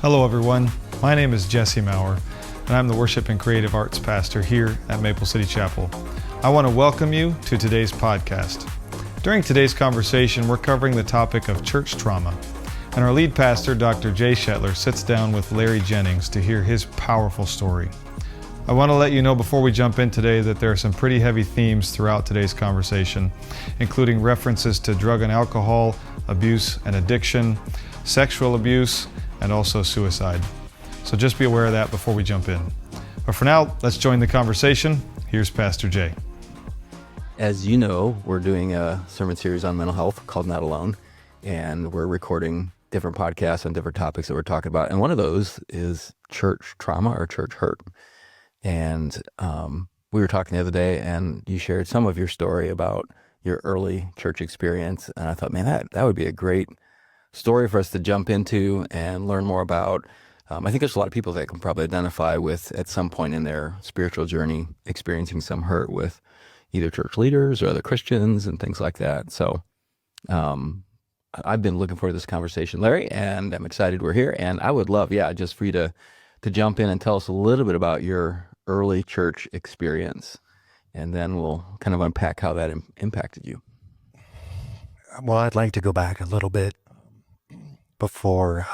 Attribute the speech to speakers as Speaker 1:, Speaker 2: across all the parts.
Speaker 1: Hello everyone, my name is Jesse Maurer, and I'm the Worship and Creative Arts Pastor here at Maple City Chapel. I want to welcome you to today's podcast. During today's conversation, we're covering the topic of church trauma, and our lead pastor, Dr. Shetler, sits down with Larry Jennings to hear his powerful story. I want to let you know before we jump in today that there are some pretty heavy themes throughout today's conversation, including references to drug and alcohol, abuse and addiction, sexual abuse, and also suicide. So just be aware of that before we jump in. But for now, let's join the conversation. Here's Pastor Jay.
Speaker 2: As you know, we're doing a sermon series on mental health called Not Alone, and we're recording different podcasts on different topics that we're talking about. And one of those is church trauma or church hurt. And we were talking the other day, and you shared some of your story about your early church experience. And I thought, man, that would be a great story for us to jump into and learn more about. I think there's a lot of people that can probably identify with, at some point in their spiritual journey, experiencing some hurt with either church leaders or other Christians and things like that. So I've been looking forward to this conversation, Larry, and I'm excited we're here. And I would love, just for you to jump in and tell us a little bit about your early church experience, and then we'll kind of unpack how that impacted you.
Speaker 3: Well, I'd like to go back a little bit before.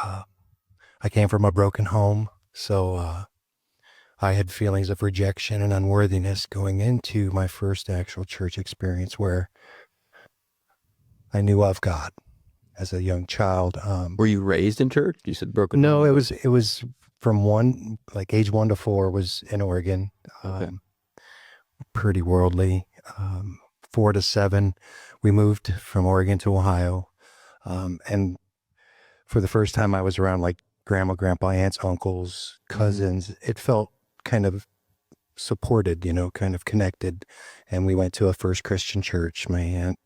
Speaker 3: I came from a broken home, so I had feelings of rejection and unworthiness going into my first actual church experience, where I knew of God as a young child.
Speaker 2: Were you raised in church? You said broken
Speaker 3: No,
Speaker 2: home.
Speaker 3: it was from age 1 to 4 was in Oregon.
Speaker 2: Okay.
Speaker 3: Pretty worldly. 4 to 7, we moved from Oregon to Ohio, and for the first time I was around like grandma, grandpa, aunts, uncles, cousins. It felt kind of supported, kind of connected. And we went to a first Christian church. My aunt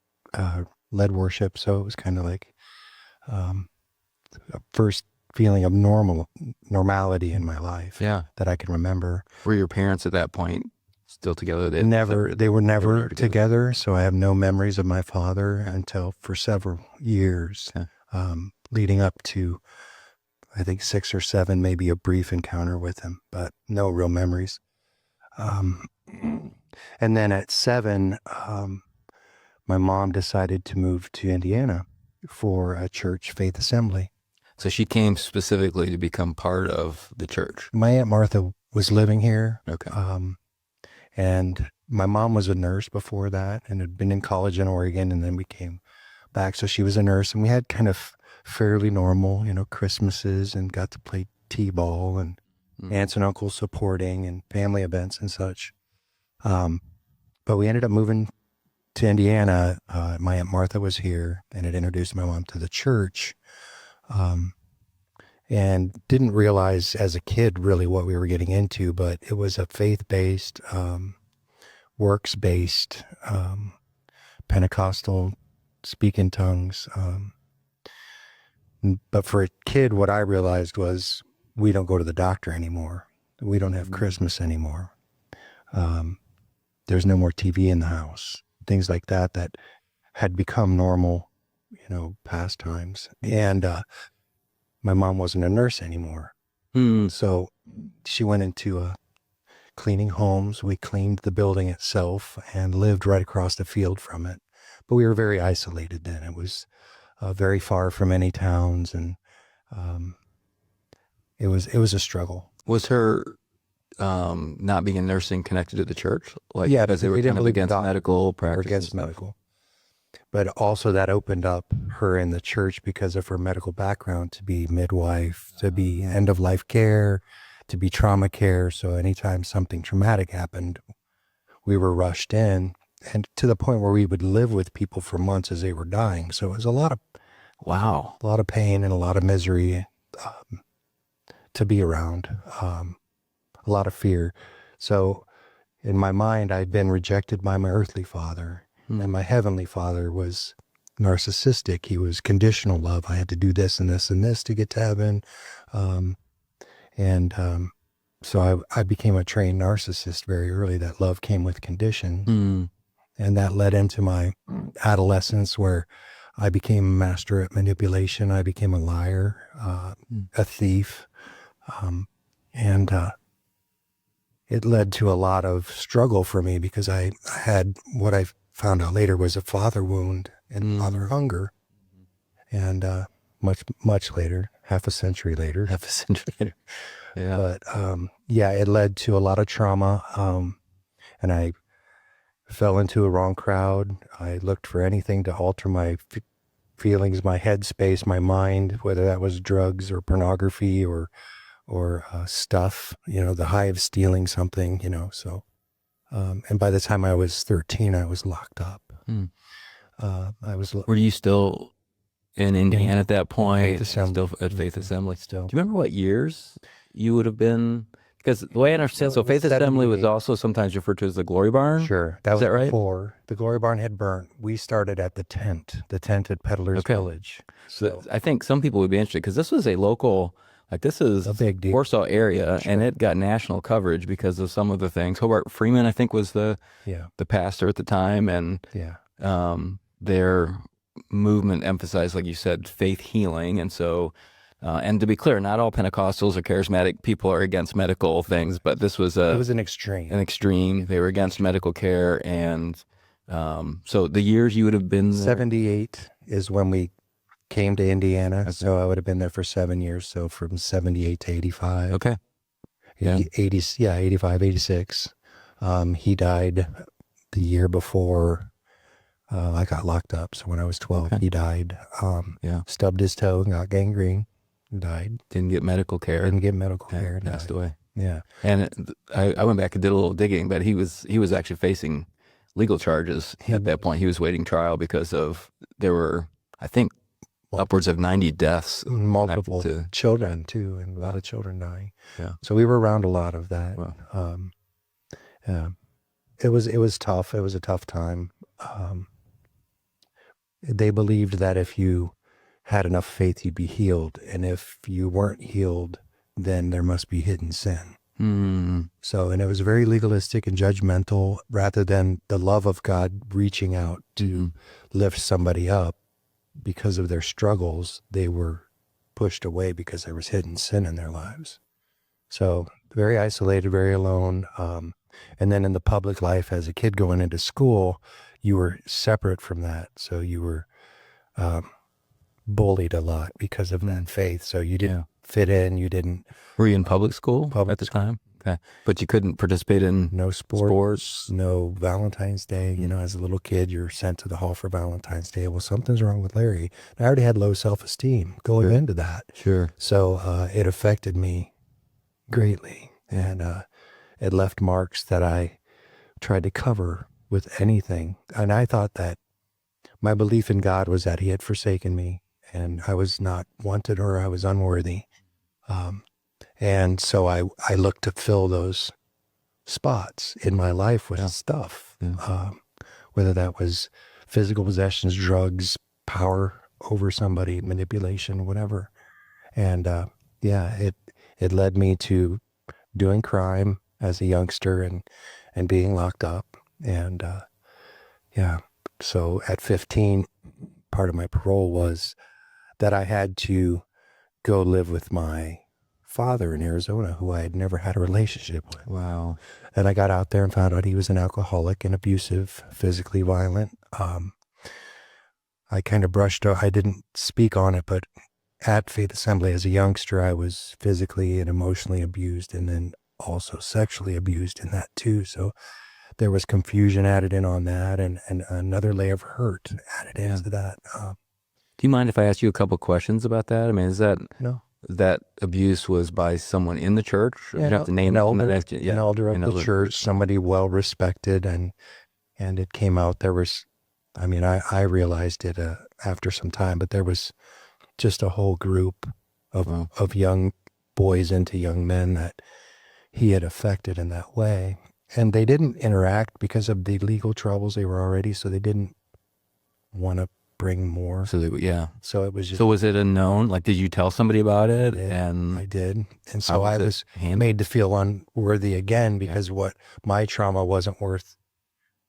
Speaker 3: led worship, so it was kind of like a first feeling of normality in my life that I can remember.
Speaker 2: Were your parents at that point still together?
Speaker 3: They were never together, so I have no memories of my father until for several years. Leading up to, I think, 6 or 7, maybe a brief encounter with him, but no real memories. And then at 7, my mom decided to move to Indiana for a church faith assembly.
Speaker 2: So she came specifically to become part of the church.
Speaker 3: My Aunt Martha was living here.
Speaker 2: Okay.
Speaker 3: And my mom was a nurse before that and had been in college in Oregon, and then we came back. So she was a nurse, and we had kind of fairly normal, Christmases, and got to play t-ball and aunts and uncles supporting and family events and such. But we ended up moving to Indiana. My Aunt Martha was here and had introduced my mom to the church, and didn't realize as a kid really what we were getting into, but it was a faith-based, works-based, Pentecostal, speak in tongues. But for a kid, what I realized was we don't go to the doctor anymore. We don't have Christmas anymore. There's no more TV in the house. Things like that had become normal, pastimes. And my mom wasn't a nurse anymore. So she went into cleaning homes. We cleaned the building itself and lived right across the field from it. But we were very isolated then. It was very far from any towns, and it was a struggle.
Speaker 2: Was her not being in nursing connected to the church?
Speaker 3: Because
Speaker 2: they were kind of against medical practice.
Speaker 3: Against medical. But also that opened up her in the church because of her medical background to be midwife, to be end-of-life care, to be trauma care. So anytime something traumatic happened, we were rushed in. And to the point where we would live with people for months as they were dying. So it was a lot of pain and a lot of misery to be around, a lot of fear. So in my mind, I'd been rejected by my earthly father, and my heavenly father was narcissistic. He was conditional love. I had to do this and this and this to get to heaven. So I became a trained narcissist very early. That love came with condition. And that led into my adolescence, where I became a master at manipulation. I became a liar, a thief, And it led to a lot of struggle for me because I had what I found out later was a father wound and father hunger. And much later, half a century later.
Speaker 2: Yeah.
Speaker 3: But it led to a lot of trauma. And I fell into a wrong crowd. I looked for anything to alter my feelings, my headspace, my mind, whether that was drugs or pornography or stuff, the high of stealing something, so, and by the time I was 13, I was locked up.
Speaker 2: Were you still in Indiana at that point?
Speaker 3: Faith Assembly.
Speaker 2: Still at Faith Assembly?
Speaker 3: Still.
Speaker 2: Do you remember what years you would have been? Because the way I understand, so Faith Assembly was also sometimes referred to as the Glory Barn?
Speaker 3: Sure.
Speaker 2: Is that right?
Speaker 3: Before the Glory Barn had burnt. We started at the tent at Peddler's Village.
Speaker 2: So I think some people would be interested because this was a local, this is
Speaker 3: a big deal.
Speaker 2: Warsaw area, and it got national coverage because of some of the things. Hobart Freeman, I think, was the pastor at the time, and their movement emphasized, like you said, faith healing, and so. And to be clear, not all Pentecostals or charismatic people are against medical things, but this was
Speaker 3: it was an extreme.
Speaker 2: They were against medical care, and so the years you would have been there?
Speaker 3: 78 is when we came to Indiana, so I would have been there for 7 years. So from 78 to 85.
Speaker 2: Okay. Yeah.
Speaker 3: 85, 86. He died the year before I got locked up. So when I was 12, he died. Stubbed his toe and got gangrene. Died.
Speaker 2: Didn't get medical care.
Speaker 3: Passed
Speaker 2: away.
Speaker 3: Yeah.
Speaker 2: And I went back and did a little digging, but he was actually facing legal charges at that point. He was waiting trial because there were, I think, upwards of 90 deaths.
Speaker 3: Multiple children too, and a lot of children dying.
Speaker 2: Yeah.
Speaker 3: So we were around a lot of that.
Speaker 2: Wow.
Speaker 3: It was tough. It was a tough time. They believed that if you had enough faith, you'd be healed. And if you weren't healed, then there must be hidden sin. So, and it was very legalistic and judgmental rather than the love of God reaching out to lift somebody up because of their struggles. They were pushed away because there was hidden sin in their lives. So very isolated, very alone. And then in the public life as a kid going into school, you were separate from that. So you were, bullied a lot because of that faith. So you didn't fit in. You didn't.
Speaker 2: Were you in public school at the time? Okay. But you couldn't participate in
Speaker 3: no sports, no Valentine's Day. As a little kid, you're sent to the hall for Valentine's Day. Well, something's wrong with Larry. I already had low self-esteem going into that.
Speaker 2: Sure.
Speaker 3: So it affected me greatly. And it left marks that I tried to cover with anything. And I thought that my belief in God was that he had forsaken me. And I was not wanted or I was unworthy. And so I looked to fill those spots in my life with stuff, whether that was physical possessions, drugs, power over somebody, manipulation, whatever. And it led me to doing crime as a youngster and being locked up. And so at 15, part of my parole was that I had to go live with my father in Arizona, who I had never had a relationship with.
Speaker 2: Wow.
Speaker 3: And I got out there and found out he was an alcoholic and abusive, physically violent. I kind of I didn't speak on it, but at Faith Assembly as a youngster, I was physically and emotionally abused and then also sexually abused in that too. So there was confusion added in on that and another layer of hurt added into that.
Speaker 2: Do you mind if I ask you a couple questions about that? I mean,
Speaker 3: No.
Speaker 2: That abuse was by someone in the church?
Speaker 3: Yeah,
Speaker 2: you have to name
Speaker 3: an elder of the church, somebody well respected, and it came out. There was, I realized it after some time, but there was just a whole group of young boys into young men that he had affected in that way, and they didn't interact because of the legal troubles they were already, so they didn't want to bring more.
Speaker 2: So
Speaker 3: So it was just.
Speaker 2: So was it a known? Like, did you tell somebody about it?
Speaker 3: I did. And so I was made to feel unworthy again because what my trauma wasn't worth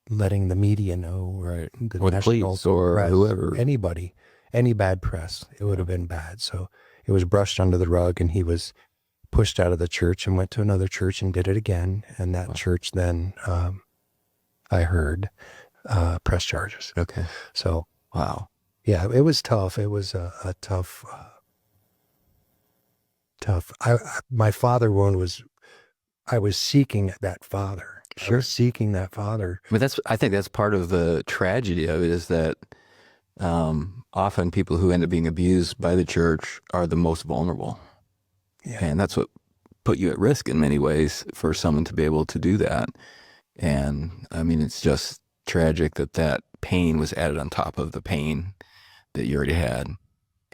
Speaker 3: letting the media know,
Speaker 2: right? Or the police or
Speaker 3: press,
Speaker 2: whoever,
Speaker 3: any bad press, it would have been bad. So it was brushed under the rug, and he was pushed out of the church and went to another church and did it again. And that church then, I heard, press charges.
Speaker 2: Okay.
Speaker 3: So,
Speaker 2: Wow.
Speaker 3: yeah, it was tough. It was a tough, tough. My father wound was, I was seeking that father.
Speaker 2: Sure.
Speaker 3: I was seeking that father.
Speaker 2: But I think that's part of the tragedy of it, is that often people who end up being abused by the church are the most vulnerable.
Speaker 3: Yeah.
Speaker 2: And that's what put you at risk in many ways for someone to be able to do that. And I mean, it's just tragic that pain was added on top of the pain that you already had.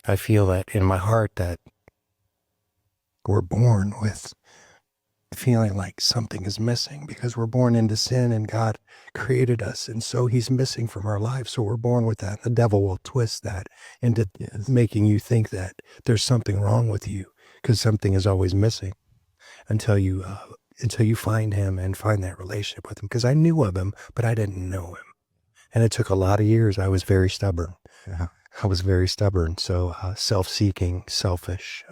Speaker 3: I feel that in my heart that we're born with feeling like something is missing because we're born into sin and God created us. And so he's missing from our lives. So we're born with that. The devil will twist that into making you think that there's something wrong with you because something is always missing until you find him and find that relationship with him. Because I knew of him, but I didn't know him. And it took a lot of years. I was very stubborn.
Speaker 2: Yeah.
Speaker 3: I was very stubborn. So self-seeking, selfish.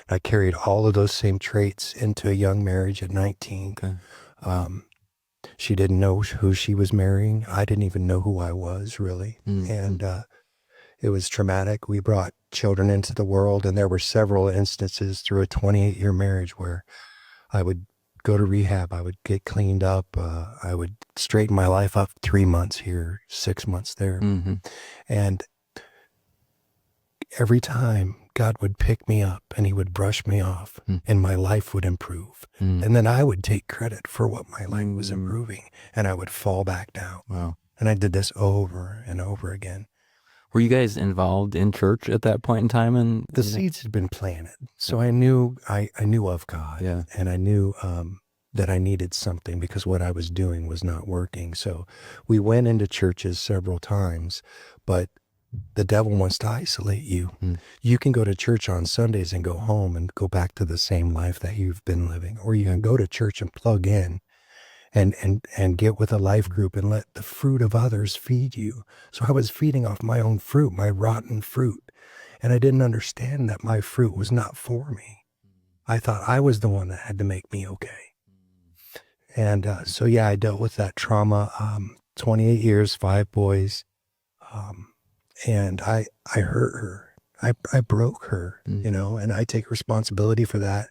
Speaker 3: I carried all of those same traits into a young marriage at 19.
Speaker 2: Okay.
Speaker 3: She didn't know who she was marrying. I didn't even know who I was, really.
Speaker 2: Mm-hmm.
Speaker 3: And it was traumatic. We brought children into the world, and there were several instances through a 28-year marriage where I would go to rehab. I would get cleaned up. I would straighten my life up 3 months here, 6 months there.
Speaker 2: Mm-hmm.
Speaker 3: And every time God would pick me up and he would brush me off and my life would improve. And then I would take credit for what my life was improving and I would fall back down.
Speaker 2: Wow.
Speaker 3: And I did this over and over again.
Speaker 2: Were you guys involved in church at that point in time? And
Speaker 3: The seeds had been planted. So I knew of God.
Speaker 2: Yeah.
Speaker 3: And I knew that I needed something because what I was doing was not working. So we went into churches several times, but the devil wants to isolate you. You can go to church on Sundays and go home and go back to the same life that you've been living. Or you can go to church and plug in and get with a life group and let the fruit of others feed you. So I was feeding off my own fruit, my rotten fruit. And I didn't understand that my fruit was not for me. I thought I was the one that had to make me okay. And so, yeah, I dealt with that trauma, 28 years, 5 boys. And I hurt her. I broke her, you know, and I take responsibility for that.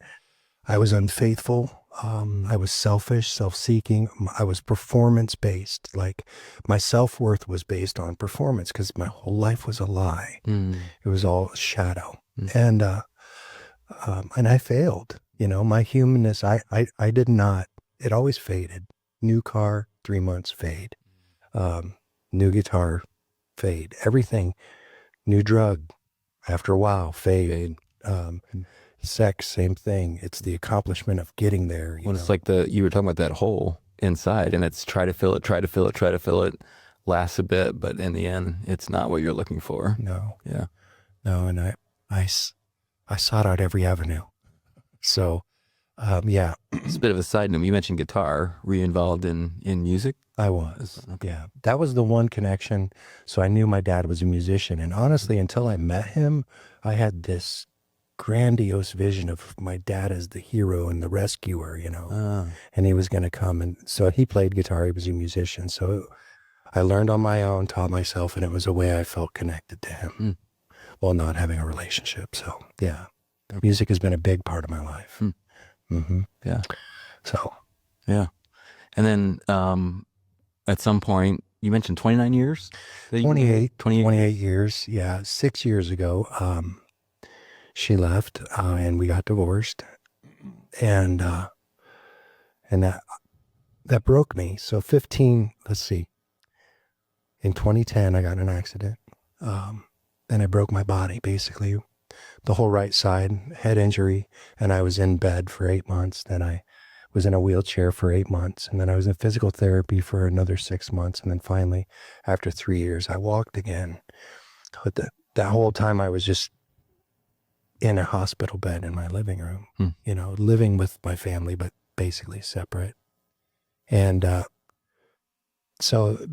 Speaker 3: I was unfaithful. I was selfish, self-seeking. I was performance-based. Like my self-worth was based on performance because my whole life was a lie. It was all shadow. And I failed, you know, my humanness. I did not, it always faded. New car, 3 months, fade. New guitar, fade. Everything, new drug, after a while, fade. Sex, same thing. It's the accomplishment of getting there. You know?
Speaker 2: It's like you were talking about that hole inside, and it's try to fill it, lasts a bit, but in the end, it's not what you're looking for.
Speaker 3: No.
Speaker 2: Yeah.
Speaker 3: No, and I sought out every avenue. So, yeah.
Speaker 2: It's a bit of a side note. You mentioned guitar. Were you involved in music?
Speaker 3: I was. Okay. Yeah. That was the one connection. So I knew my dad was a musician. And honestly, until I met him, I had this grandiose vision of my dad as the hero and the rescuer, you know, and he was going to come. And so he played guitar. He was a musician. So I learned on my own, taught myself, and it was a way I felt connected to him while not having a relationship. So yeah, music has been a big part of my life.
Speaker 2: Yeah.
Speaker 3: So,
Speaker 2: yeah. And then, at some point you mentioned 29 years,
Speaker 3: 28 years. Yeah. 6 years ago, she left, and we got divorced, and that broke me. So in 2010, I got in an accident, and I broke my body, basically the whole right side, head injury. And I was in bed for 8 months. Then I was in a wheelchair for 8 months. And then I was in physical therapy for another 6 months. And then finally, after 3 years, I walked again. But that whole time I was just in a hospital bed in my living room, you know, living with my family, but basically separate. And so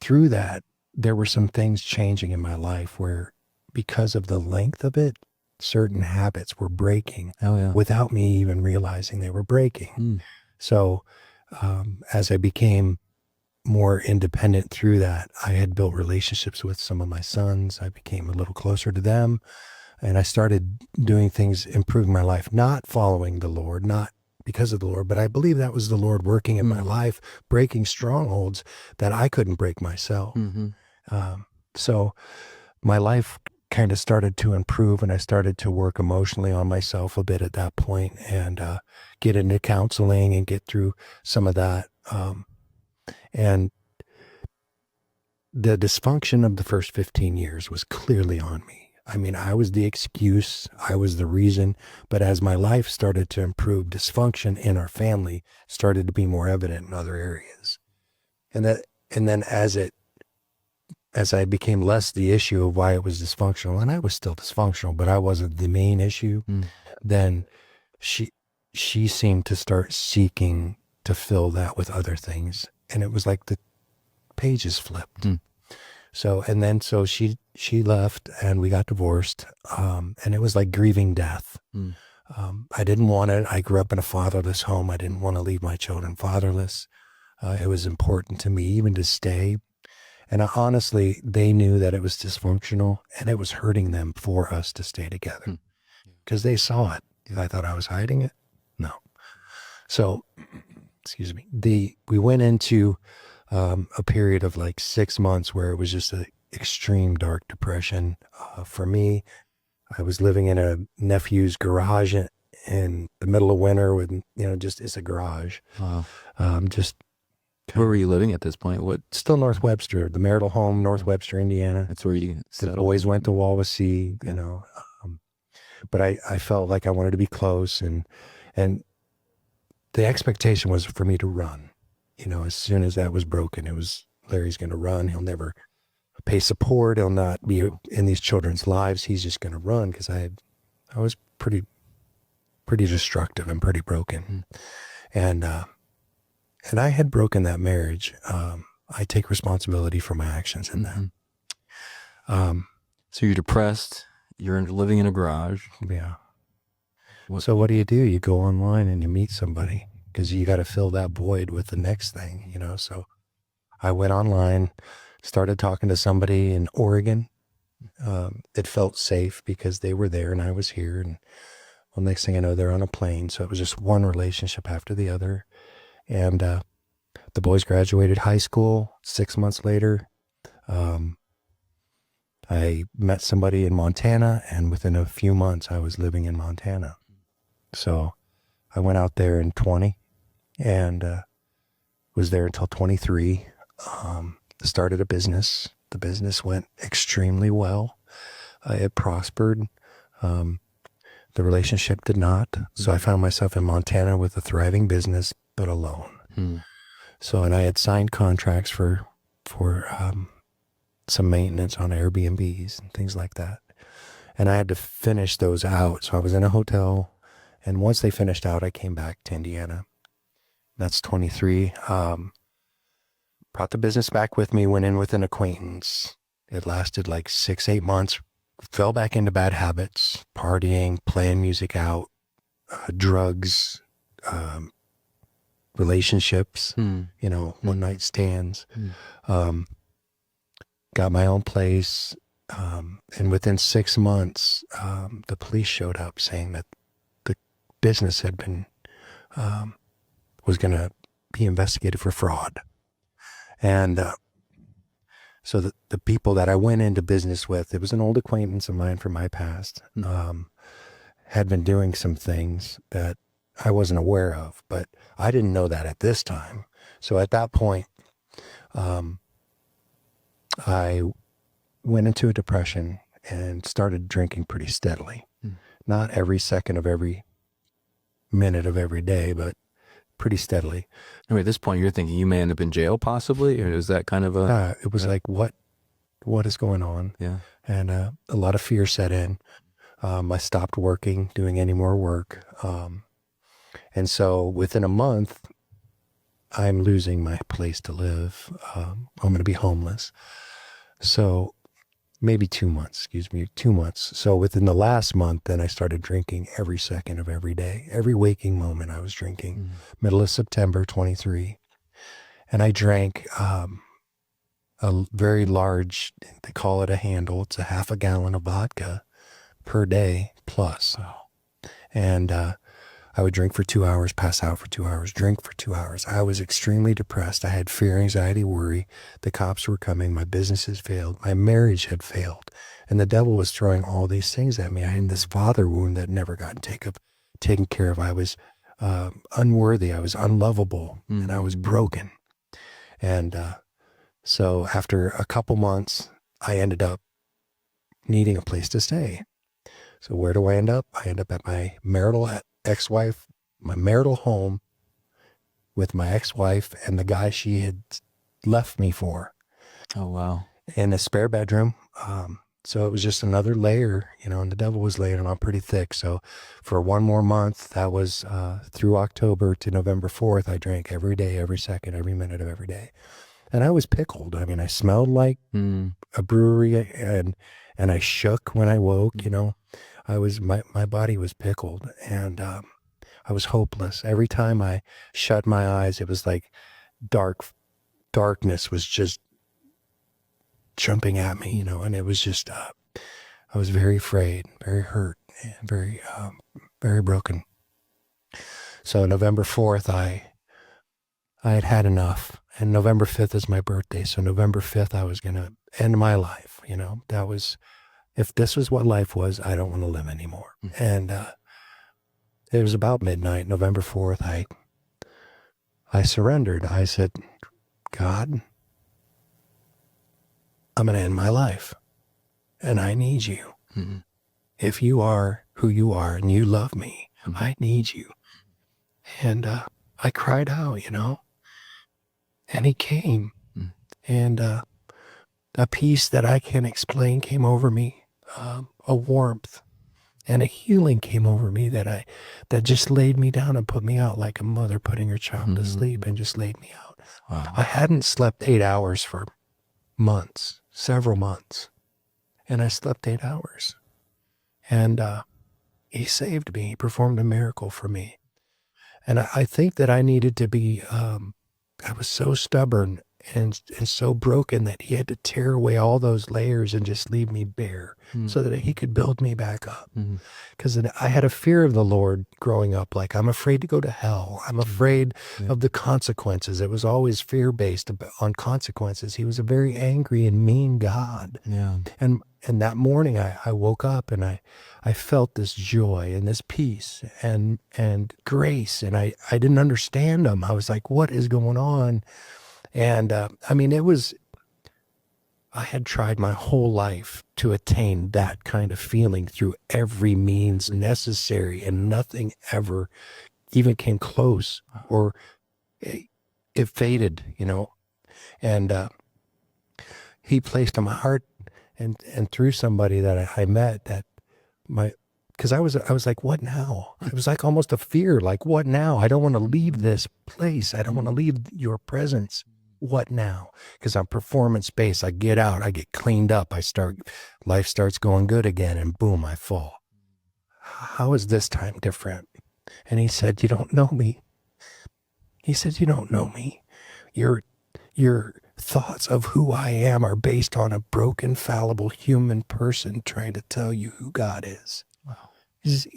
Speaker 3: through that, there were some things changing in my life where, because of the length of it, certain habits were breaking
Speaker 2: Oh, yeah.
Speaker 3: without me even realizing they were breaking.
Speaker 2: Mm.
Speaker 3: So as I became more independent through that, I had built relationships with some of my sons. I became a little closer to them, and I started doing things, improving my life, not following the Lord, not because of the Lord, but I believe that was the Lord working in my life, breaking strongholds that I couldn't break myself.
Speaker 2: Mm-hmm.
Speaker 3: So my life kind of started to improve, and I started to work emotionally on myself a bit at that point, and get into counseling and get through some of that. And the dysfunction of the first 15 years was clearly on me. I mean, I was the excuse, I was the reason, but as my life started to improve, dysfunction in our family started to be more evident in other areas. And then as I became less the issue of why it was dysfunctional, and I was still dysfunctional, but I wasn't the main issue, then she seemed to start seeking to fill that with other things. And it was like the pages flipped. So she left, and we got divorced. And it was like grieving death. I didn't want it. I grew up in a fatherless home. I didn't want to leave my children fatherless. It was important to me even to stay. And honestly, they knew that it was dysfunctional, and it was hurting them for us to stay together because they saw it. I thought I was hiding it. No. So, excuse me. We went into a period of like 6 months where it was just an extreme dark depression. For me, I was living in a nephew's garage in the middle of winter with, just it's a garage.
Speaker 2: Wow.
Speaker 3: Where
Speaker 2: were you living at this point?
Speaker 3: Still North Webster, the marital home, North Webster, Indiana.
Speaker 2: That's where you settled.
Speaker 3: The boys went to Wawasee, but I felt like I wanted to be close, and the expectation was for me to run. As soon as that was broken, it was Larry's going to run. He'll never pay support. He'll not be in these children's lives. He's just going to run because I was pretty destructive and pretty broken, and I had broken that marriage. I take responsibility for my actions in that.
Speaker 2: So you're depressed. You're living in a garage.
Speaker 3: Yeah. So what do? You go online and you meet somebody because you got to fill that void with the next thing, So I went online, started talking to somebody in Oregon. It felt safe because they were there and I was here. And well, next thing I know, they're on a plane. So it was just one relationship after the other. And the boys graduated high school. 6 months later, I met somebody in Montana, and within a few months, I was living in Montana. So I went out there in 20 and was there until 23. Started a business. The business went extremely well. It prospered. The relationship did not. So I found myself in Montana with a thriving business, but alone. So, and I had signed contracts for some maintenance on Airbnbs and things like that. And I had to finish those out. So I was in a hotel, and once they finished out, I came back to Indiana. That's 23. Brought the business back with me, went in with an acquaintance. It lasted like 6-8 months, fell back into bad habits, partying, playing music out, drugs, relationships, one night stands, got my own place. And within 6 months, the police showed up saying that the business had been, was going to be investigated for fraud. And so the people that I went into business with, it was an old acquaintance of mine from my past, had been doing some things that I wasn't aware of, but I didn't know that at this time. So at that point, I went into a depression and started drinking pretty steadily. Not every second of every minute of every day, but pretty steadily.
Speaker 2: Anyway, at this point, you're thinking you may end up in jail possibly, or is that kind of a...
Speaker 3: it was like, what is going on?
Speaker 2: Yeah.
Speaker 3: And a lot of fear set in. I stopped working, doing any more work. And so within a month, I'm losing my place to live. I'm going to be homeless. So maybe 2 months, 2 months. So within the last month, then I started drinking every second of every day. Every waking moment I was drinking. Middle of September 23. And I drank a very large, they call it a handle. It's a half a gallon of vodka per day plus.
Speaker 2: Wow.
Speaker 3: And I would drink for 2 hours, pass out for 2 hours, drink for 2 hours. I was extremely depressed. I had fear, anxiety, worry. The cops were coming. My businesses failed. My marriage had failed. And the devil was throwing all these things at me. I had this father wound that never got taken care of. I was unworthy. I was unlovable. And I was broken. And so after a couple months, I ended up needing a place to stay. So where do I end up? I end up at my marital ex-wife, my marital home with my ex-wife and the guy she had left me for.
Speaker 2: Oh, wow.
Speaker 3: In a spare bedroom. So it was just another layer, and the devil was laying on pretty thick. So for one more month, that was through October to November 4th, I drank every day, every second, every minute of every day. And I was pickled. I mean, I smelled like a brewery and I shook when I woke, my body was pickled and I was hopeless. Every time I shut my eyes, it was like darkness was just jumping at me, and it was just, I was very afraid, very hurt, and very, very broken. So November 4th, I had had enough. And November 5th is my birthday. So November 5th, I was going to end my life. That was, if this was what life was, I don't want to live anymore. And it was about midnight, November 4th. I surrendered. I said, God, I'm going to end my life. And I need you. If you are who you are and you love me, I need you. And I cried out, and he came. And a peace that I can't explain came over me, a warmth and a healing came over me that just laid me down and put me out like a mother putting her child to sleep and just laid me out.
Speaker 2: Wow.
Speaker 3: I hadn't slept 8 hours for months, several months, and I slept 8 hours. And he saved me. He performed a miracle for me. And I think that I needed to be, I was so stubborn and so broken that he had to tear away all those layers and just leave me bare so that he could build me back up. Because I had a fear of the Lord growing up. Like, I'm afraid to go to hell. I'm afraid of the consequences. It was always fear-based on consequences. He was a very angry and mean God.
Speaker 2: Yeah.
Speaker 3: And that morning I woke up and I felt this joy and this peace and grace. And I didn't understand them. I was like, what is going on? And I mean, I had tried my whole life to attain that kind of feeling through every means necessary, and nothing ever even came close, or it faded, And he placed on my heart, and through somebody that I met, that because I was like, what now? It was like almost a fear, like, what now? I don't want to leave this place. I don't want to leave your presence. What now? Because I'm performance-based. I get out, I get cleaned up, life starts going good again, and boom, I fall. How is this time different? And he said, you don't know me. He said, you don't know me. Your thoughts of who I am are based on a broken, fallible human person trying to tell you who God is.
Speaker 2: Wow.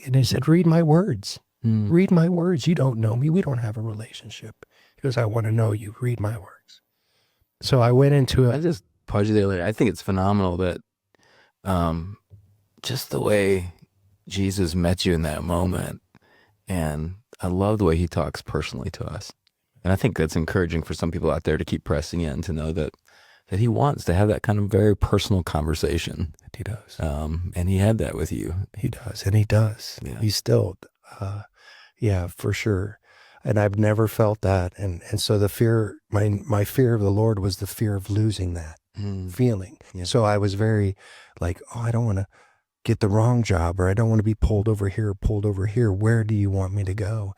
Speaker 3: And he said, read my words. Read my words. You don't know me. We don't have a relationship. He goes, I want to know you. Read my words. So I went into it.
Speaker 2: I just pause you there later. I think it's phenomenal that just the way Jesus met you in that moment. And I love the way he talks personally to us. And I think that's encouraging for some people out there to keep pressing in, to know that he wants to have that kind of very personal conversation.
Speaker 3: He does.
Speaker 2: And he had that with you.
Speaker 3: He does. And he does.
Speaker 2: Yeah.
Speaker 3: He's still, yeah, for sure. And I've never felt that. And so the fear, my fear of the Lord was the fear of losing that feeling. Yeah. So I was very like, oh, I don't want to, get the wrong job, or I don't want to be pulled over here or pulled over here. Where do you want me to go?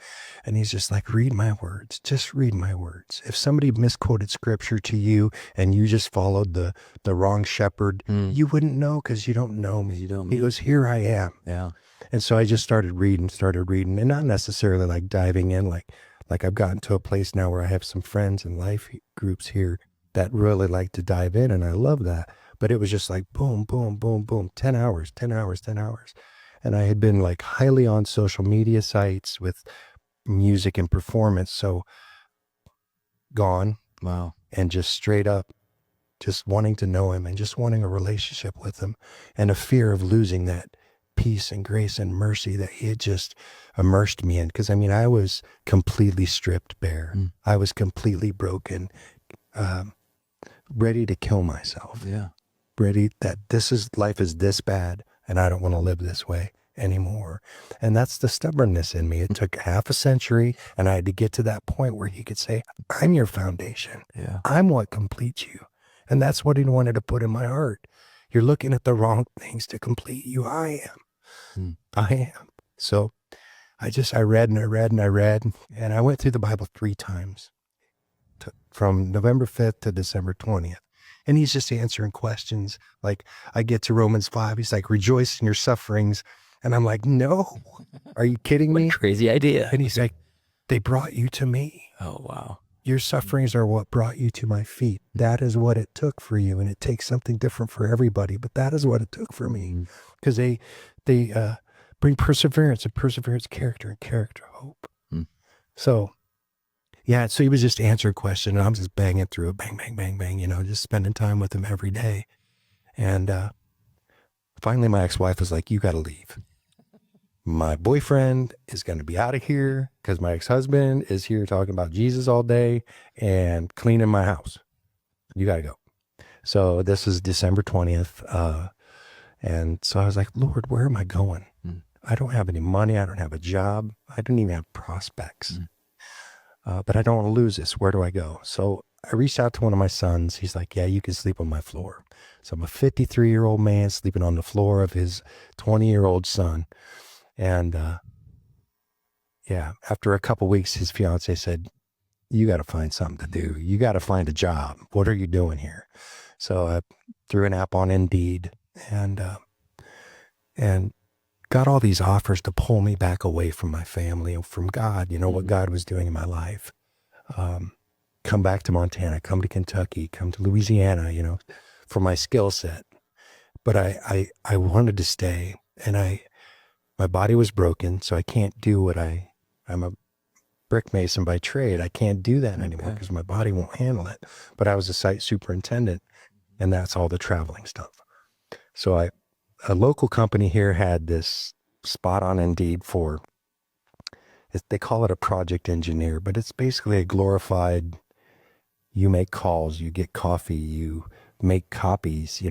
Speaker 3: And he's just like, read my words. Just read my words. If somebody misquoted scripture to you and you just followed the wrong shepherd, you wouldn't know because you don't know me. He goes, here I am.
Speaker 2: Yeah.
Speaker 3: And so I just started reading, and not necessarily like diving in. Like I've gotten to a place now where I have some friends and life groups here that really like to dive in, and I love that. But it was just like boom, boom, boom, boom, 10 hours. And I had been like highly on social media sites with music and performance. So gone.
Speaker 2: Wow.
Speaker 3: And just straight up, just wanting to know him and just wanting a relationship with him, and a fear of losing that peace and grace and mercy that he had just immersed me in. Because I mean, I was completely stripped bare. I was completely broken, ready to kill myself.
Speaker 2: Yeah.
Speaker 3: Ready that life is this bad and I don't want to live this way anymore. And that's the stubbornness in me. It took half a century, and I had to get to that point where he could say, I'm your foundation.
Speaker 2: Yeah.
Speaker 3: I'm what completes you. And that's what he wanted to put in my heart. You're looking at the wrong things to complete you. I am. I am. So I read and I read and I read, and I went through the Bible 3 times from November 5th to December 20th. And he's just answering questions. Like I get to Romans 5. He's like, rejoice in your sufferings. And I'm like, no, are you kidding me?
Speaker 2: Crazy idea.
Speaker 3: And he's like, they brought you to me.
Speaker 2: Oh, wow.
Speaker 3: Your sufferings are what brought you to my feet. That is what it took for you. And it takes something different for everybody, but that is what it took for me. Because they bring perseverance, and perseverance, character, and character, hope. So, yeah, so he was just answering questions, and I'm just banging through it, bang, bang, bang, bang, just spending time with him every day. And finally, my ex-wife was like, you got to leave. My boyfriend is going to be out of here because my ex-husband is here talking about Jesus all day and cleaning my house. You got to go. So this is December 20th. And so I was like, Lord, where am I going? I don't have any money. I don't have a job. I don't even have prospects. But I don't want to lose this. Where do I go? So I reached out to one of my sons. He's like, yeah, you can sleep on my floor. So I'm a 53-year-old man sleeping on the floor of his 20-year-old son. And yeah, after a couple weeks, his fiance said, you got to find something to do. You got to find a job. What are you doing here? So I threw an app on Indeed and got all these offers to pull me back away from my family and from God, what God was doing in my life. Come back to Montana, come to Kentucky, come to Louisiana, for my skill set. But I wanted to stay, and my body was broken, so I can't do what I'm a brick mason by trade. I can't do that anymore because my body won't handle it. But I was a site superintendent, and that's all the traveling stuff. So a local company here had this spot on Indeed for, they call it a project engineer, but it's basically a glorified, you make calls, you get coffee, you make copies,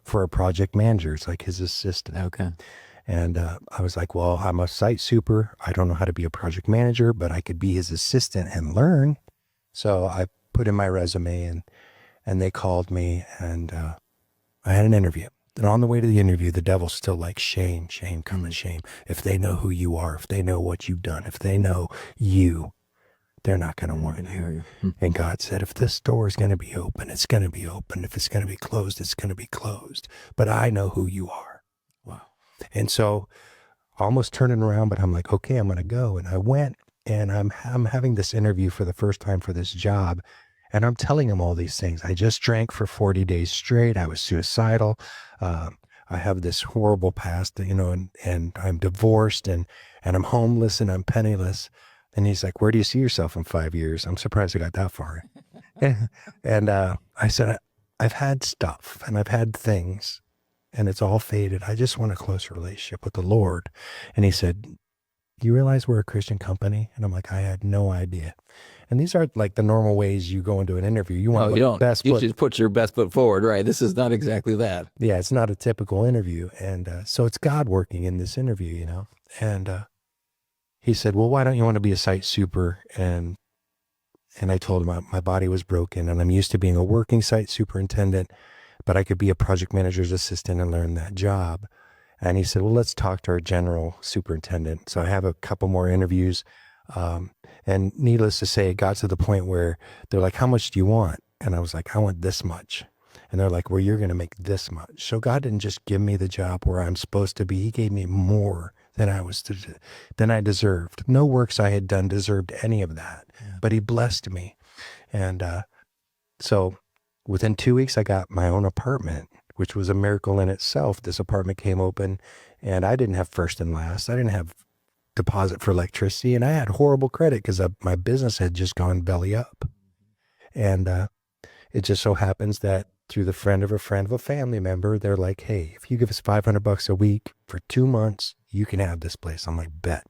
Speaker 3: for a project manager. It's like his assistant.
Speaker 2: Okay.
Speaker 3: And I was like, well, I'm a site super. I don't know how to be a project manager, but I could be his assistant and learn. So I put in my resume, and they called me, and I had an interview. And on the way to the interview, the devil's still like, shame, shame, coming, shame. If they know who you are, if they know what you've done, if they know you, they're not going to want you. And God said, if this door is going to be open, it's going to be open. If it's going to be closed, it's going to be closed. But I know who you are.
Speaker 2: Wow.
Speaker 3: And so almost turning around, but I'm like, okay, I'm going to go. And I went, and I'm having this interview for the first time for this job. And I'm telling him all these things. I just drank for 40 days straight. I was suicidal. I have this horrible past, and I'm divorced, and I'm homeless, and I'm penniless. And he's like, where do you see yourself in 5 years? I'm surprised I got that far. And I said, I've had stuff, and I've had things, and it's all faded. I just want a closer relationship with the Lord. And he said, you realize we're a Christian company? And I'm like, I had no idea. And these aren't like the normal ways you go into an interview. You want
Speaker 2: you don't.
Speaker 3: best
Speaker 2: You
Speaker 3: foot.
Speaker 2: just put your best foot forward, right? This is not exactly that.
Speaker 3: Yeah, it's not a typical interview. And so it's God working in this interview, And he said, well, why don't you want to be a site super? And I told him my body was broken, and I'm used to being a working site superintendent, but I could be a project manager's assistant and learn that job. And he said, well, let's talk to our general superintendent. So I have a couple more interviews. And needless to say, it got to the point where they're like, how much do you want? And I was like, I want this much. And they're like, well, you're going to make this much. So God didn't just give me the job where I'm supposed to be. He gave me more than I deserved. No works I had done deserved any of that, but he blessed me. And so within 2 weeks, I got my own apartment, which was a miracle in itself. This apartment came open, and I didn't have first and last. I didn't have deposit for electricity, and I had horrible credit because my business had just gone belly up. And it just so happens that through the friend of a family member, they're like, hey, if you give us $500 a week for 2 months, you can have this place. I'm like, bet.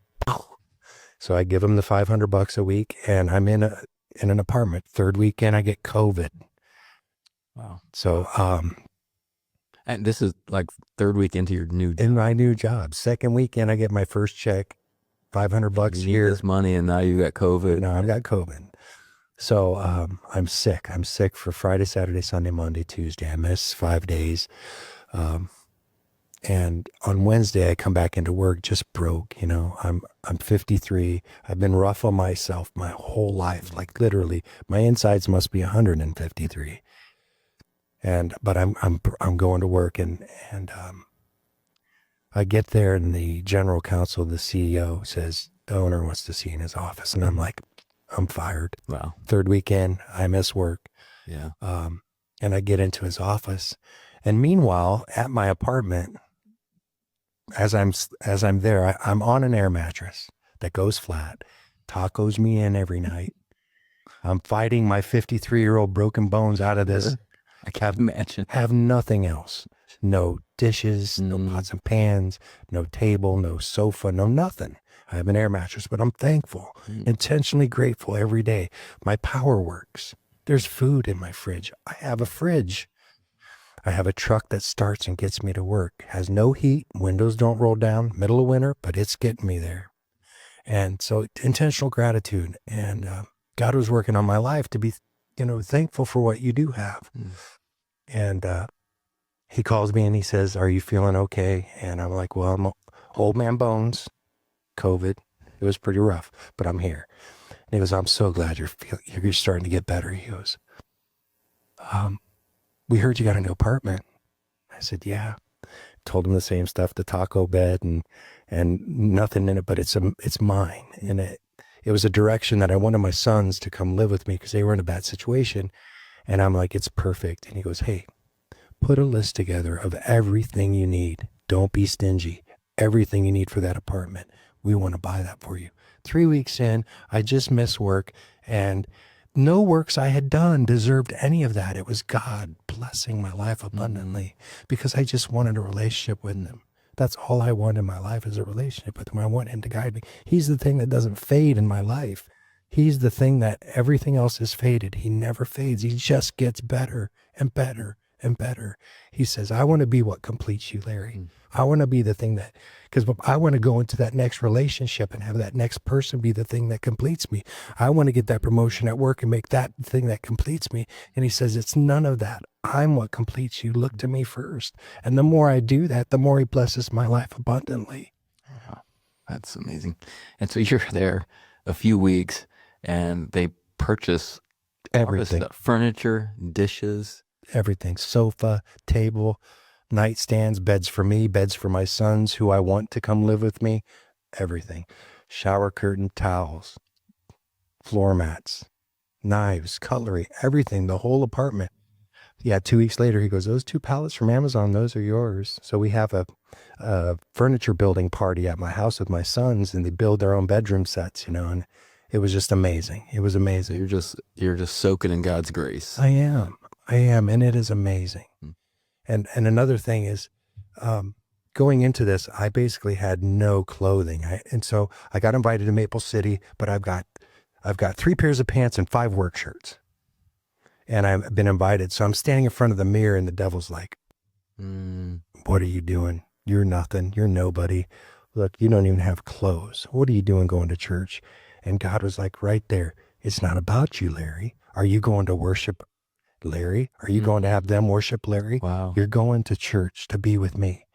Speaker 3: So I give them the $500 a week, and I'm in an apartment. Third weekend, I get COVID.
Speaker 2: Wow.
Speaker 3: So,
Speaker 2: and this is like third week into your new job.
Speaker 3: in my new job, second weekend, I get my first check, $500
Speaker 2: You need
Speaker 3: here.
Speaker 2: this money, and now you got COVID.
Speaker 3: No, I've got COVID. So I'm sick. I'm sick for Friday, Saturday, Sunday, Monday, Tuesday. I miss 5 days. And on Wednesday, I come back into work just broke. I'm 53. I've been rough on myself my whole life. Like literally, my insides must be 153. But I'm going to work, and I get there, and the general counsel, the CEO, says the owner wants to see you in his office, and I'm like, I'm fired.
Speaker 2: Wow.
Speaker 3: Third weekend, I miss work.
Speaker 2: Yeah.
Speaker 3: And I get into his office, and meanwhile, at my apartment, as I'm there, I'm on an air mattress that goes flat, tacos me in every night. I'm fighting my 53-year-old broken bones out of this.
Speaker 2: I can't imagine.
Speaker 3: Have nothing else. No dishes, no pots and pans, no table, no sofa, no nothing. I have an air mattress, but I'm thankful, intentionally grateful every day. My power works. There's food in my fridge. I have a fridge. I have a truck that starts and gets me to work. Has no heat. Windows don't roll down. Middle of winter, but it's getting me there. And so intentional gratitude. And God was working on my life to be, thankful for what you do have. And he calls me and he says, are you feeling okay? And I'm like, well, I'm old man bones. COVID. It was pretty rough, but I'm here. And he goes, I'm so glad you're starting to get better. He goes, we heard you got a new apartment. I said, yeah. Told him the same stuff, the taco bed and nothing in it, but it's mine. And it was a direction that I wanted my sons to come live with me because they were in a bad situation. And I'm like, it's perfect. And he goes, hey, put a list together of everything you need. Don't be stingy. Everything you need for that apartment. We want to buy that for you. 3 weeks in, I just missed work, and no works I had done deserved any of that. It was God blessing my life abundantly because I just wanted a relationship with him. That's all I want in my life is a relationship with him. I want him to guide me. He's the thing that doesn't fade in my life. He's the thing that everything else is faded. He never fades. He just gets better and better and better. He says, I want to be what completes you, Larry. I want to be the thing because I want to go into that next relationship and have that next person be the thing that completes me. I want to get that promotion at work and make that the thing that completes me. And he says, it's none of that. I'm what completes you. Look to me first. And the more I do that, the more he blesses my life abundantly.
Speaker 2: Wow. That's amazing. And so you're there a few weeks and they purchase
Speaker 3: Everything.
Speaker 2: Furniture, dishes.
Speaker 3: Everything. Sofa, table, nightstands, beds for me, beds for my sons who I want to come live with me. Everything. Shower curtain, towels, floor mats, knives, cutlery, everything, the whole apartment. Yeah, 2 weeks later, he goes, those 2 pallets from Amazon, those are yours. So we have a furniture building party at my house with my sons, and they build their own bedroom sets, and it was just amazing. It was amazing.
Speaker 2: You're just soaking in God's grace.
Speaker 3: I am, and it is amazing. And another thing is, going into this, I basically had no clothing, and so I got invited to Maple City, but I've got 3 pairs of pants and 5 work shirts, and I've been invited. So I'm standing in front of the mirror, and the devil's like, "What are you doing? You're nothing. You're nobody. Look, you don't even have clothes. What are you doing going to church?" And God was like, right there, it's not about you, Larry. Are you going to worship Larry? Are you going to have them worship Larry?
Speaker 2: Wow.
Speaker 3: You're going to church to be with me.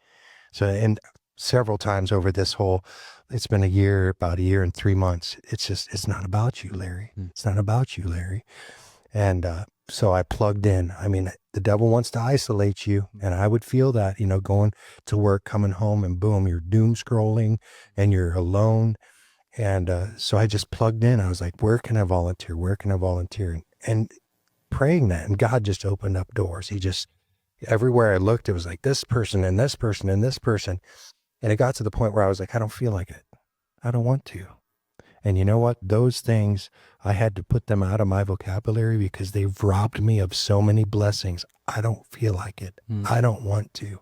Speaker 3: So, and several times over this whole, it's been about a year and 3 months. It's not about you, Larry. It's not about you, Larry. And so I plugged in. I mean, the devil wants to isolate you. And I would feel that, going to work, coming home, and boom, you're doom scrolling and you're alone. And so I just plugged in. I was like, where can I volunteer? Where can I volunteer? And praying that. And God just opened up doors. Everywhere I looked, it was like this person and this person and this person. And it got to the point where I was like, I don't feel like it. I don't want to. And you know what? Those things, I had to put them out of my vocabulary because they've robbed me of so many blessings. I don't feel like it. I don't want to.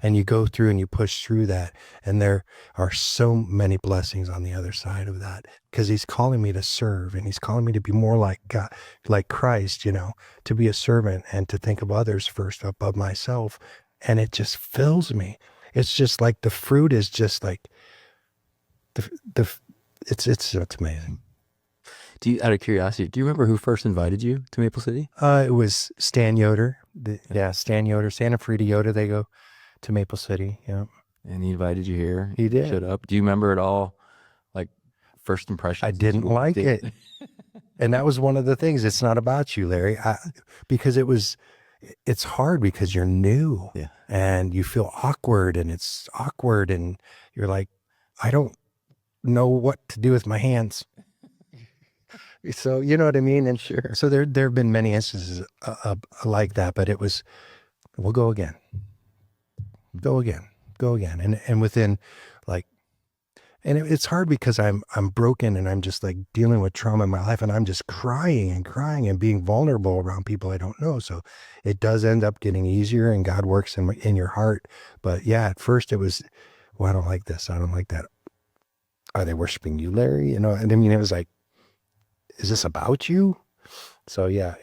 Speaker 3: And you go through and you push through that. And there are so many blessings on the other side of that, because he's calling me to serve, and he's calling me to be more like God, like Christ, to be a servant and to think of others first above myself. And it just fills me. It's just like the fruit is just like it's amazing.
Speaker 2: Out of curiosity, do you remember who first invited you to Maple City?
Speaker 3: It was Stan Yoder. Stan Yoder, Santa Frida Yoder. They go to Maple City. Yeah.
Speaker 2: And he invited you here.
Speaker 3: He did.
Speaker 2: Showed up. Do you remember at all, like, first impressions?
Speaker 3: I didn't like it. And that was one of the things. It's not about you, Larry. Because it's hard because you're new.
Speaker 2: Yeah.
Speaker 3: And you feel awkward, and it's awkward, and you're like, I don't know what to do with my hands. So, you know what I mean? And
Speaker 2: Sure.
Speaker 3: So there have been many instances like that, but it was, we'll go again. Go again. And within it's hard because I'm broken, and I'm just like dealing with trauma in my life, and I'm just crying and being vulnerable around people I don't know. So it does end up getting easier, and God works in your heart. But yeah, at first it was, well, I don't like this. I don't like that. Are they worshiping you, Larry? And I mean, it was like, is this about you? So yeah,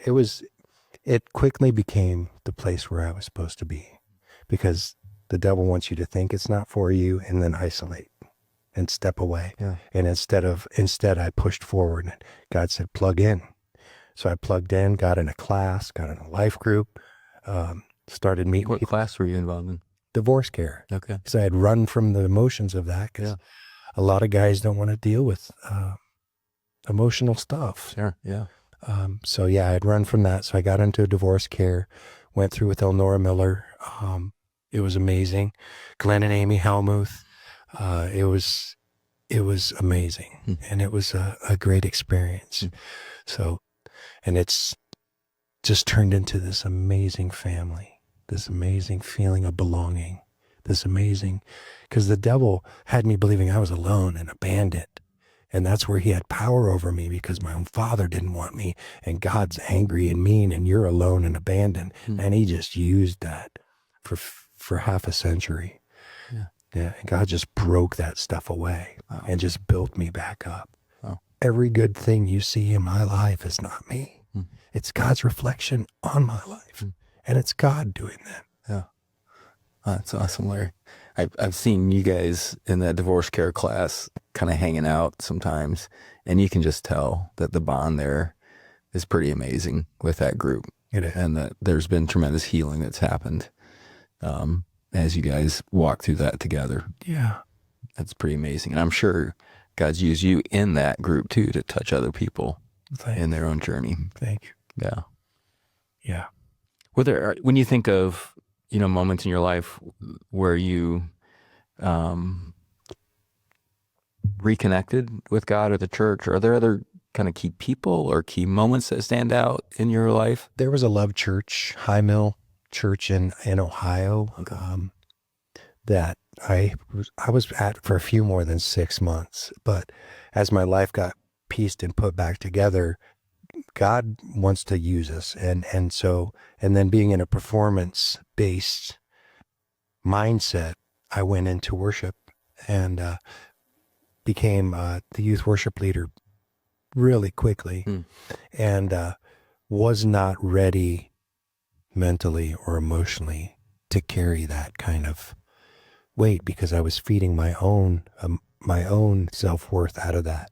Speaker 3: it quickly became the place where I was supposed to be, because the devil wants you to think it's not for you and then isolate and step away.
Speaker 2: Yeah.
Speaker 3: And instead I pushed forward, and God said, plug in. So I plugged in, got in a class, got in a life group, started meeting.
Speaker 2: What class were you involved in?
Speaker 3: Divorce care.
Speaker 2: Okay.
Speaker 3: Because I had run from the emotions of that, because a lot of guys don't want to deal with emotional stuff.
Speaker 2: Sure. Yeah.
Speaker 3: So yeah, I'd run from that. So I got into divorce care, went through with Elnora Miller. It was amazing. Glenn and Amy Helmuth. It was amazing. And it was a great experience. So, and it's just turned into this amazing family, this amazing feeling of belonging, because the devil had me believing I was alone and abandoned. And that's where he had power over me, because my own father didn't want me, and God's angry and mean, and you're alone and abandoned. And he just used that for half a century. Yeah. And God just broke that stuff away and just built me back up.
Speaker 2: Wow.
Speaker 3: Every good thing you see in my life is not me. It's God's reflection on my life. And it's God doing that.
Speaker 2: Yeah. That's awesome, Larry. I've seen you guys in that divorce care class kind of hanging out sometimes, and you can just tell that the bond there is pretty amazing with that group.
Speaker 3: It is.
Speaker 2: And that there's been tremendous healing that's happened as you guys walk through that together.
Speaker 3: Yeah.
Speaker 2: That's pretty amazing. And I'm sure God's used you in that group too to touch other people in their own journey.
Speaker 3: Thank you.
Speaker 2: Yeah.
Speaker 3: Yeah.
Speaker 2: When you think of, moments in your life where you reconnected with God or the church, are there other kind of key people or key moments that stand out in your life?
Speaker 3: There was a Love Church, High Mill Church in Ohio, that I was at for a few more than 6 months. But as my life got pieced and put back together, God wants to use us. And then being in a performance-based mindset, I went into worship and became the youth worship leader really quickly, and was not ready mentally or emotionally to carry that kind of weight, because I was feeding my own self-worth out of that.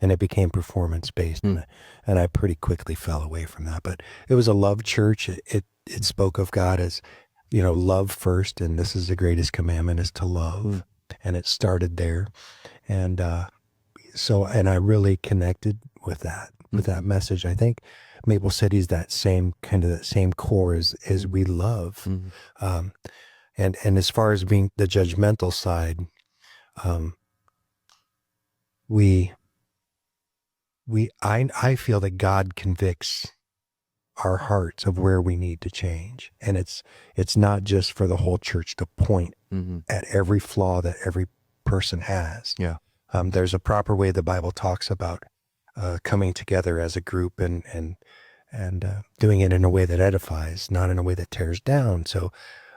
Speaker 3: And it became performance-based, and I pretty quickly fell away from that. But it was a love church. It spoke of God as love first, and this is the greatest commandment, is to love. And it started there. And and I really connected with that message. I think Maple City's that same core is we love. And as far as being the judgmental side, I feel that God convicts our hearts of where we need to change. And it's not just for the whole church to point at every flaw that every person has.
Speaker 2: Yeah.
Speaker 3: There's a proper way the Bible talks about coming together as a group and doing it in a way that edifies, not in a way that tears down. So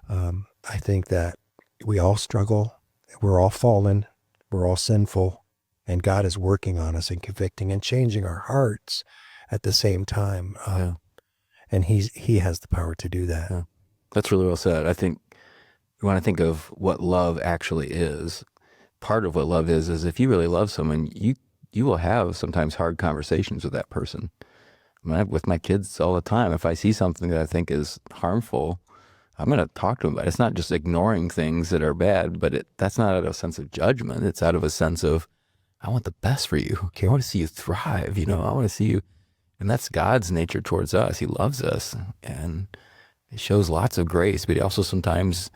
Speaker 3: I think that we all struggle. We're all fallen. We're all sinful. And God is working on us and convicting and changing our hearts at the same time. And he has the power to do that.
Speaker 2: Yeah. That's really well said. I think when I think of what love actually is, part of what love is if you really love someone, you will have sometimes hard conversations with that person. With my kids all the time, if I see something that I think is harmful, I'm going to talk to them about it. It's not just ignoring things that are bad, but that's not out of a sense of judgment. It's out of a sense of, I want the best for you. Okay, I want to see you thrive. I want to see you. And that's God's nature towards us. He loves us, and he shows lots of grace, but he also sometimes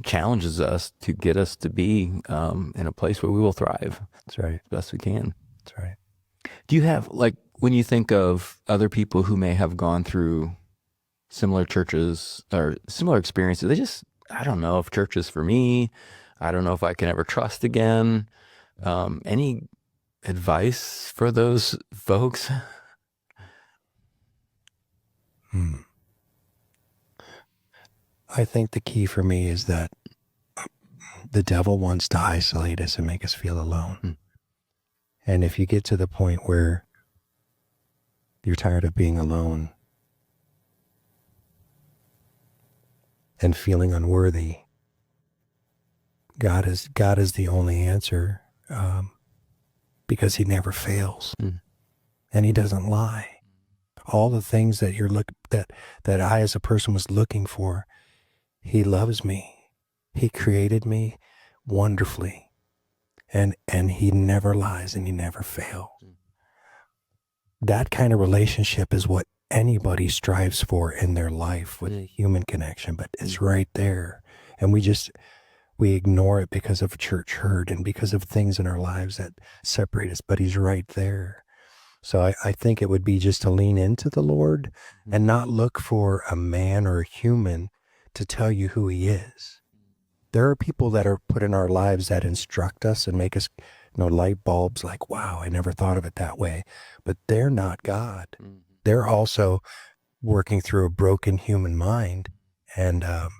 Speaker 2: challenges us to get us to be in a place where we will thrive.
Speaker 3: That's right.
Speaker 2: As best we can.
Speaker 3: That's right.
Speaker 2: Do you have, when you think of other people who may have gone through similar churches or similar experiences, I don't know if church is for me. I don't know if I can ever trust again. Any advice for those folks?
Speaker 3: I think the key for me is that the devil wants to isolate us and make us feel alone. And if you get to the point where you're tired of being alone and feeling unworthy, God is the only answer, because he never fails and he doesn't lie. All the things that that I as a person was looking for, he loves me. He created me wonderfully, and he never lies and he never fails. That kind of relationship is what anybody strives for in their life with a human connection, but it's right there. And we ignore it because of church hurt and because of things in our lives that separate us, but he's right there. So I think it would be just to lean into the Lord and not look for a man or a human to tell you who he is. There are people that are put in our lives that instruct us and make us, light bulbs like, wow, I never thought of it that way. But they're not God. They're also working through a broken human mind and a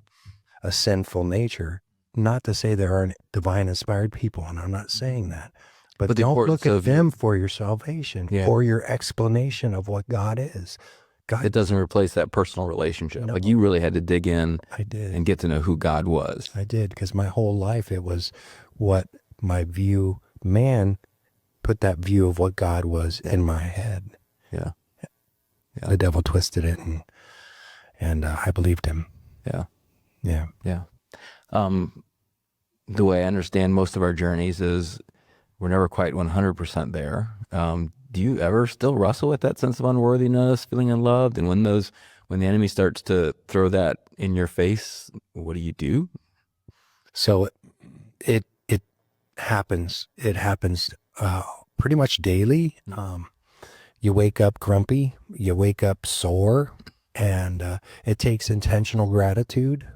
Speaker 3: sinful nature. Not to say there aren't divine inspired people, and I'm not saying that. But don't look at them for your salvation, for your explanation of what God is. God,
Speaker 2: it doesn't replace that personal relationship.
Speaker 3: No.
Speaker 2: You really had to dig in
Speaker 3: and
Speaker 2: get to know who God was.
Speaker 3: I did, because my whole life it was what man put that view of what God was in my head.
Speaker 2: Yeah.
Speaker 3: The devil twisted it, and I believed him.
Speaker 2: Yeah. The way I understand most of our journeys is we're never quite 100% there. Do you ever still wrestle with that sense of unworthiness, feeling unloved? And when the enemy starts to throw that in your face, what do you do?
Speaker 3: So it happens. It happens pretty much daily. You wake up grumpy, you wake up sore, and it takes intentional gratitude.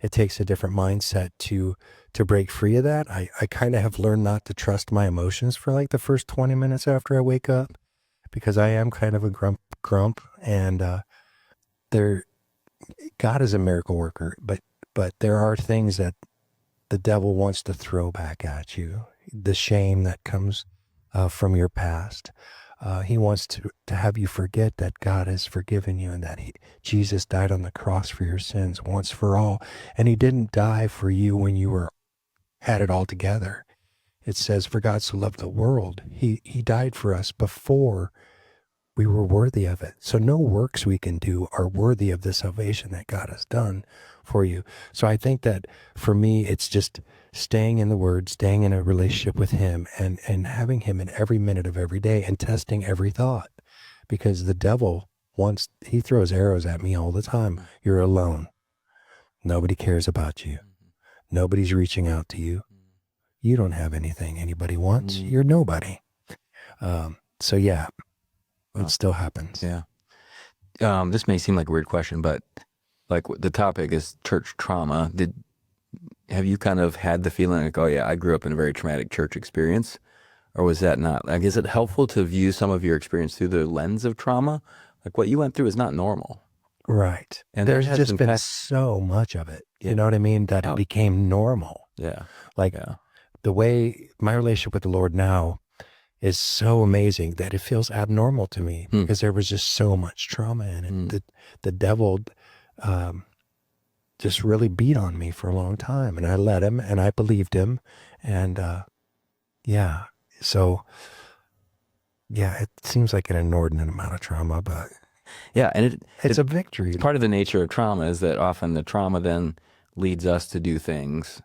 Speaker 3: It takes a different mindset to break free of that. I kind of have learned not to trust my emotions for the first 20 minutes after I wake up, because I am kind of a grump, and God is a miracle worker, but there are things that the devil wants to throw back at you. The shame that comes from your past. He wants to have you forget that God has forgiven you and that Jesus died on the cross for your sins once for all. And he didn't die for you when you had it all together. It says, for God so loved the world. He died for us before we were worthy of it. So no works we can do are worthy of the salvation that God has done for you. So I think that for me, it's just staying in the Word, staying in a relationship with Him, and having Him in every minute of every day, and testing every thought. Because the devil he throws arrows at me all the time. You're alone. Nobody cares about you. Nobody's reaching out to you. You don't have anything anybody wants. You're nobody. So yeah, it still happens.
Speaker 2: Yeah. This may seem like a weird question, but like the topic is church trauma. Have you kind of had the feeling like, oh yeah, I grew up in a very traumatic church experience? Or was that not? Like, is it helpful to view some of your experience through the lens of trauma? Like what you went through is not normal.
Speaker 3: Right.
Speaker 2: And
Speaker 3: there's just been so much of it, you know what I mean, that it became normal.
Speaker 2: Yeah.
Speaker 3: Like the way my relationship with the Lord now is so amazing that it feels abnormal to me because there was just so much trauma in it. The devil just really beat on me for a long time, and I let him, and I believed him, and so it seems like an inordinate amount of trauma, but
Speaker 2: and
Speaker 3: it's a victory.
Speaker 2: Part of the nature of trauma is that often the trauma then leads us to do things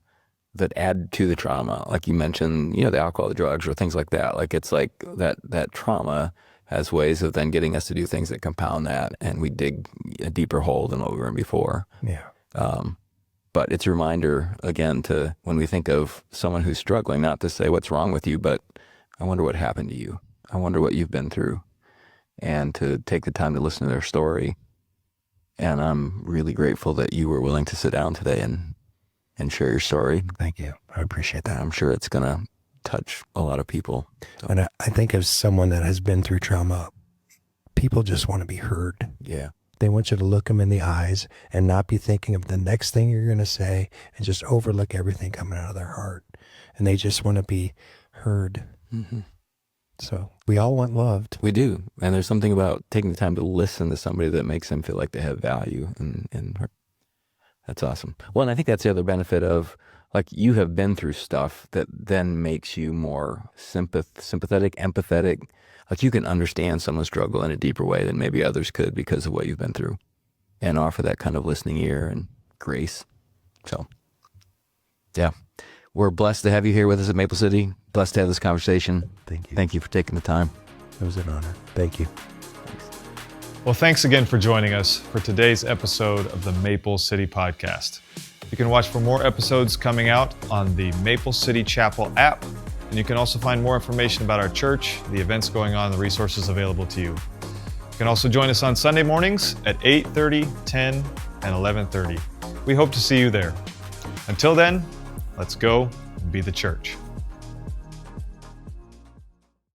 Speaker 2: that add to the trauma. Like you mentioned, the alcohol, the drugs, or things like that. Like it's like that trauma has ways of then getting us to do things that compound that, and we dig a deeper hole than what we were in before.
Speaker 3: Yeah.
Speaker 2: But it's a reminder, again, to when we think of someone who's struggling, not to say what's wrong with you, but I wonder what happened to you. I wonder what you've been through. And to take the time to listen to their story. And I'm really grateful that you were willing to sit down today and share your story.
Speaker 3: Thank you. I appreciate that.
Speaker 2: I'm sure it's going to touch a lot of people. So.
Speaker 3: And I think as someone that has been through trauma, people just want to be heard.
Speaker 2: Yeah.
Speaker 3: They want you to look them in the eyes and not be thinking of the next thing you're going to say and just overlook everything coming out of their heart. And they just want to be heard. Mm-hmm. So we all want loved.
Speaker 2: We do. And there's something about taking the time to listen to somebody that makes them feel like they have value. And that's awesome. Well, and I think that's the other benefit of, like, you have been through stuff that then makes you more sympathetic, empathetic. Like you can understand someone's struggle in a deeper way than maybe others could because of what you've been through, and offer that kind of listening ear and grace. So, yeah. We're blessed to have you here with us at Maple City. Blessed to have this conversation.
Speaker 3: Thank you.
Speaker 2: Thank you for taking the time.
Speaker 3: It was an honor. Thank you.
Speaker 1: Well, thanks again for joining us for today's episode of the Maple City Podcast. You can watch for more episodes coming out on the Maple City Chapel app, and you can also find more information about our church, the events going on, the resources available to you. You can also join us on Sunday mornings at 8:30, 10, and 11:30. We hope to see you there. Until then, let's go and be the church.